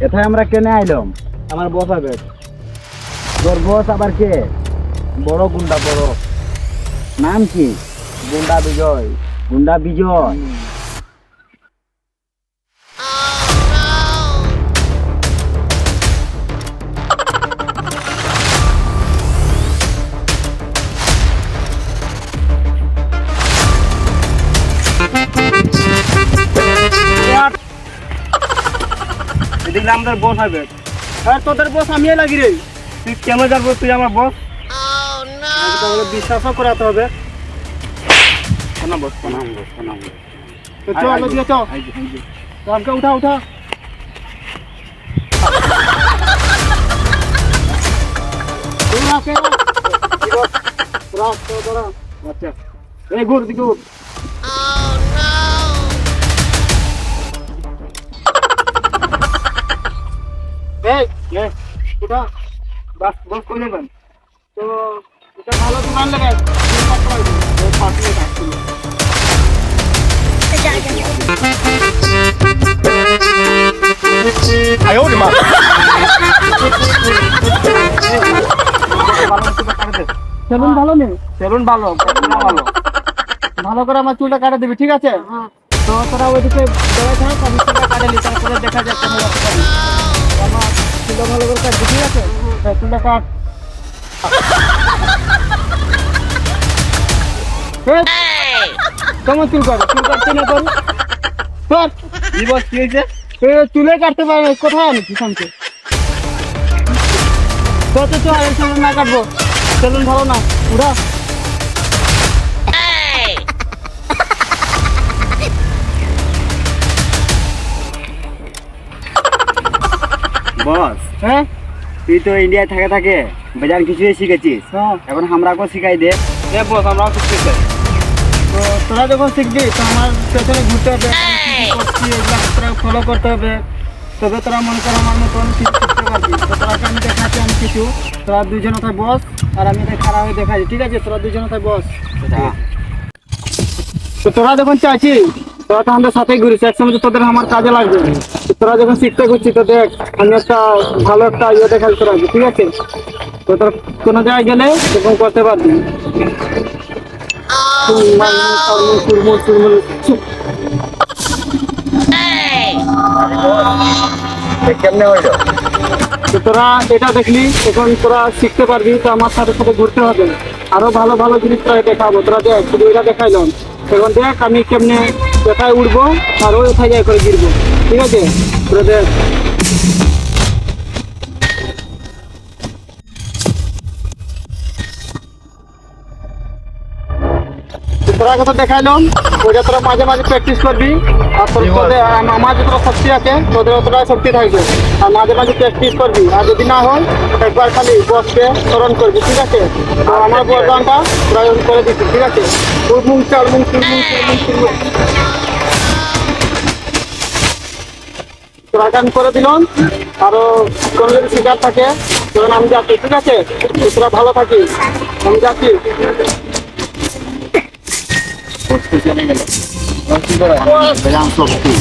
এথায় আমরা কেনে আইলাম? আমার বস হবে। তোর বস আবার কে? বড় গুন্ডা বড়। নাম কি? গুন্ডা বিজয়। গুন্ডা বিজয়। এদিকে আমাদের বস হবে। আর তোদের বস আমি লাগি রে। তুই কেন যাবো? তুই আমার বস। তাহলে বিশ্বাসও করাতে হবে। প্রণাম বস, প্রণাম বস, প্রণাম বস। তো চলো দিয়ে চল। তো আমাকে উঠা উঠা। আচ্ছা এই ঘুর দিকে উঠ। উঠা বাস বস করে নেবেন। তো এটা ভালো দোকান লাগে।哎呦我的妈！ সেলুন ভালো নেই? সেলুন ভালো, ভালো ভালো করে আমার চুলটা কাটে দিবি, ঠিক আছে? তো তোরা ওইদিকে বেড়ে থাক, আমি চুলটা কাটে নি, তারপরে দেখা যাক কেন যাতে পারি। আমার চুলটা ভালো করে কাটবি, ঠিক আছে? চুলটা কাট। কেমন চুল কাট? চুল কাটতে না তোর? তোর কি বস কি হয়েছে? চুলে কাটতে পারবে কোথায় আনিস শান্তি? তো সেলুন না কাটবো, সেলুন ভালো না। উড়া বস, হ্যাঁ তুই তো ইন্ডিয়ায় থাকে থাকে বেজান কিছুই শিখেছিস। হ্যাঁ এখন আমরাকেও শিখাই দে। বস, আমরাও শিখতে চাই। তো তোরা যখন শিখবি তো আমার পেছনে ঘুরতে হবে, করছি এগুলো তোরা ফলো করতে হবে, তবে তোরা মনে কর আমার মতন কিছু শিখতে পারবি। তো তোরাকে আমি দেখাচ্ছি আমি কিছু, তোরা দুজন ওথায় বস আর আমি এখানে খারাপ হয়ে দেখাচ্ছি, ঠিক আছে? তোরা দুজন ওথায় বস। তো তোরা যখন চাইছি তোরা তো আমাদের সাথেই ঘুরিস, একসময় তো তোদের আমার কাজে লাগবে। তোরা যখন শিখতে ঘুরছি তো দেখ আমি একটা ভালো একটা ইয়ে দেখাচ্ছি তোরা, ঠিক আছে? তো তোরা কোনো জায়গায় গেলে তখন করতে পারবি। কেমনে হইল? তো তোরা এটা দেখলি, এখন তোরা শিখতে পারবি। তো আমার সাথে সাথে ঘুরতে হবে, আরো ভালো ভালো জিনিস তোরা দেখাবো। তোরা দেখ শুধু এটা দেখাইলাম, এখন দেখ আমি কেমনে কোথায় উঠবো আর ওই কোথায় যাই করে গিরবো, ঠিক আছে? তোরা দেখ তোরা কথা দেখাইলাম, ওইটা তোরা মাঝে মাঝে প্র্যাকটিস করবি। আর তোদের আমার যতটা শক্তি আছে তোদের অতটা শক্তি থাকবে, আর মাঝে মাঝে প্র্যাকটিস করবি। আর যদি না হয় একবার খালি বসকে স্মরণ করবি, ঠিক আছে? তো আমার বরদানটা তোরা করে দিচ্ছি, ঠিক আছে? উড়মুং চালমুং চুলমুং চুলমুং চুলমুং তোরা গান করে দিলাম। আরো কোনো যদি শিকার থাকে তখন আমি যাচ্ছি, ঠিক আছে? তোরা ভালো থাকিস, আমি যাচ্ছি। বেজান শক্তি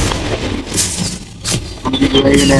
আমি গেলে